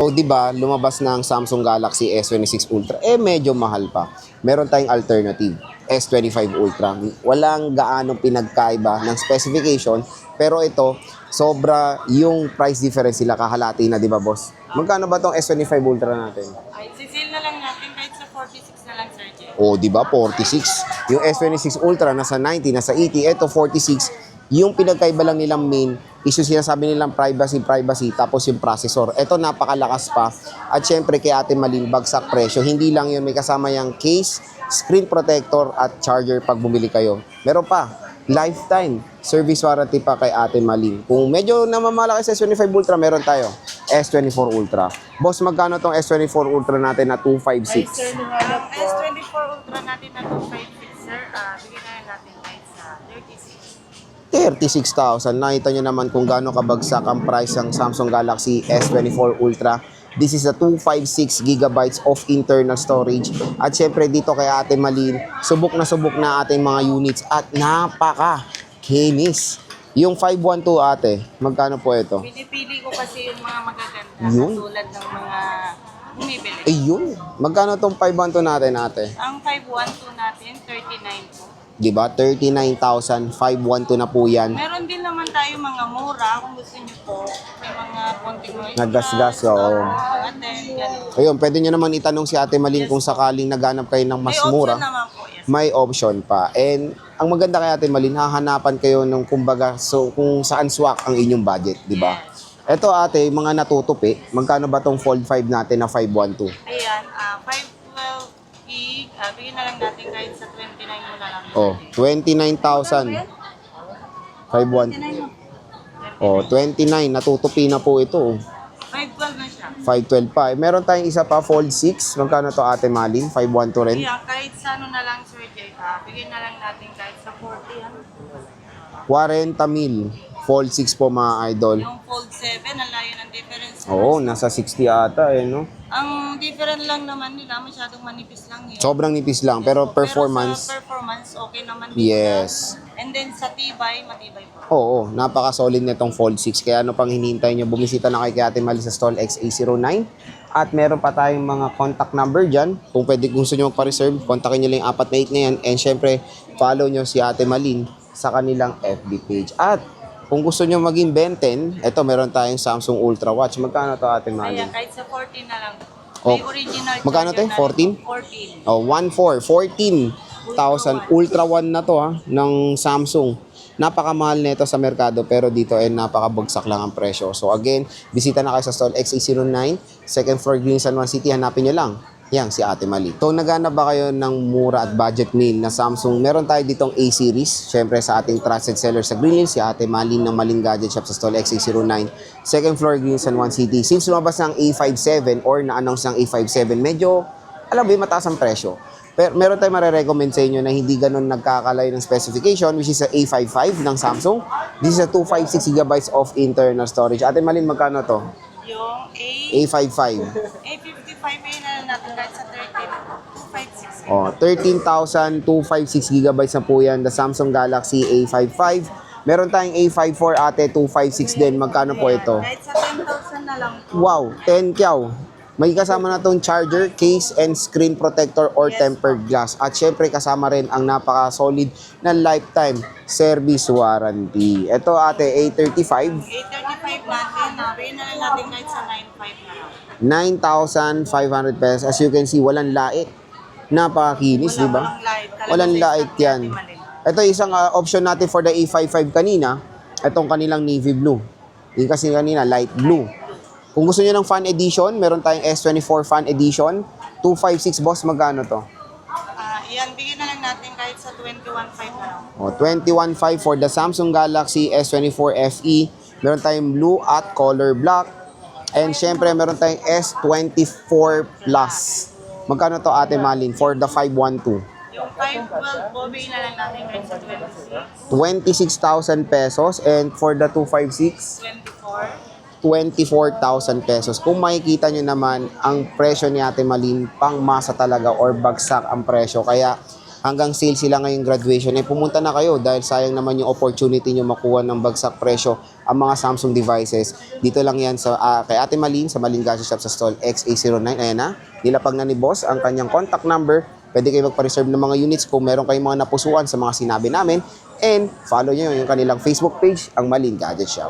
So, di ba, lumabas na ang Samsung Galaxy S26 Ultra. Medyo mahal pa. Meron tayong alternative, S25 Ultra. Walang gaanong pinagkaiba ng specification, pero ito, sobra yung price difference sila kahalati na, di ba, boss? Magkano ba tong S25 Ultra natin? Ay, sisil na lang natin kahit sa 46 na lang, Sir Jay. Di ba, 46. Yung S26 Ultra, nasa 90, nasa 80. Ito, 46. Yung pinagkaiba lang nilang main is yung sinasabi nilang privacy, tapos yung processor. Ito napakalakas pa. At syempre kay Ate Malin, bagsak presyo. Hindi lang yun, may kasama yung case, screen protector at charger pag bumili kayo. Meron pa, lifetime service warranty pa kay Ate Malin. Kung medyo namamalaki sa S25 Ultra, meron tayo S24 Ultra. Boss, magkano tong S24 Ultra natin na 256? Ang S24 Ultra natin na 256, sir, bigyan na lang natin kahit sa 36. 36,000. Nakita nyo naman kung gaano kabagsak ang price ng Samsung Galaxy S24 Ultra. This is a 256 gigabytes of internal storage. At syempre dito kay Ate Malin, subok na ating mga units at napaka-kinis. Yung 512 ate, magkano po ito? Pinipili ko kasi yung mga magaganda Yun. tulad ng mga bumibili. Ayun, magkano tong 512 natin ate? Ang 512 natin, 39 po. Diba? 39,512 na po yan. Meron din naman tayo mga mura kung gusto niyo po. May mga konting Nagasgas, oo. Aten, ganun. Ayun, pwede nyo naman itanong si Ate Malin kung sakaling naghanap kayo ng mas May mura. option naman po, yes. May option pa. And ang maganda kay Ate Malin, hahanapan kayo ng kumbaga so kung saan swak ang inyong budget, di ba? Ito ate, mga natutupi, magkano ba tong Fold 5 natin na 512? Ayan, 512 gig, bigyan na lang natin kahit sa 29 mo na lang. 29,000. 512. 29, natutupi na po ito. 512 na siya. 512 pa. Meron tayong isa pa, Fold 6. Magkano to Ate Malin? 512 rin. Ayan, kahit sa ano na lang, Sir Jay, bigyan na lang natin kahit sa 40. 40 mil. Fold 6 po mga idol. Yung Fold 7, ang layo ng difference. Oo, nasa 60 ata no? Ang different lang naman nila, masyadong manipis lang yun. Sobrang nipis lang, pero performance, Pero sa performance, okay naman din. yes. And then sa tibay, matibay po. Oo, napaka-solid nitong Fold 6. Kaya ano pang hinihintay nyo, bumisita na kay Ate Mali sa stall XA09. At meron pa tayong mga contact number dyan. Kung pwede gusto nyo magpa-reserve, kontakin nyo lang yung 4 na 8 na yan. And syempre, follow nyo si Ate Malin sa kanilang FB page. At kung gusto nyo maging Ben 10, eto meron tayong Samsung Ultra Watch. Magkano to Ate Malin? Ayan, kahit sa 14 na lang. Oh, May original magkano charger to? na 14? 14. Oh, 14,000 Ultra One na to ng Samsung. Napakamahal nito sa merkado pero dito ay napakabagsak lang ang presyo. So again, bisita na kayo sa stall XA09, second floor Green San Juan City, hanapin nyo lang. Yan, si Ate Mali. So, naghanap ba kayo ng mura at budget meal na Samsung? Meron tayo ditong A-series. Siyempre, sa ating trusted seller sa Green Hills, si Ate Mali ng Malin Gadget Shop sa stall XA09, second floor Green San Juan City. Since lumabas ng A57 or na-announce ng A57, medyo, alam mo, mataas ang presyo. Pero meron tayong marirecommend sa inyo na hindi ganun nagkakalay ng specification, which is a A55 ng Samsung. This is a 256 gigabytes of internal storage. Ate Malin, magkano to? Yung A55. A55 na lang natin kahit sa 13. 256. Oh, 13,256 gigabytes na po yan. The Samsung Galaxy A55. Meron tayong A54 ate, 256 din. Magkano po ito? Kahit sa 10,000 na lang po. Wow, 10 kyaw. May kasama na tong charger, case, and screen protector or tempered glass. At syempre kasama rin ang napaka-solid na lifetime service warranty. Ito ate, A35. A35 natin, bigyan na lang natin kahit sa 9,500 na lang. 9,500 pesos. As you can see, walang lait. Napakakinis, di ba? Walang light. Talagang Walang sa lait stock yan. natin malin. Ito isang option natin for the A55 kanina. Itong kanilang navy blue. Yung kasi kanina, light blue. Kung gusto niyo ng fan edition, meron tayong S24 fan edition. 256 boss, magkano to? Yan, bigyan na lang natin kahit sa 21,500 na lang. O, 21,500 for the Samsung Galaxy S24 FE. Meron tayong blue at color black. And syempre, meron tayong S24 Plus. Magkano to Ate Malin for the 512? Yung 512 po, bigyan na lang natin kahit sa 26,000 26. pesos. And for the 256, 24. 24,000 pesos. Kung makikita nyo naman, ang presyo ni Ate Malin, pang masa talaga or bagsak ang presyo. Kaya, hanggang sale sila ngayong graduation, eh pumunta na kayo dahil sayang naman yung opportunity nyo makuha ng bagsak presyo ang mga Samsung devices. Dito lang yan sa, kay Ate Malin sa Malin Gadget Shop sa stall XA09. Ayan na, nilapag na ni boss ang kanyang contact number. Pwede kayo magpa-reserve ng mga units kung meron kayong mga napusuan sa mga sinabi namin. And follow nyo yung kanilang Facebook page, ang Malin Gadget Shop.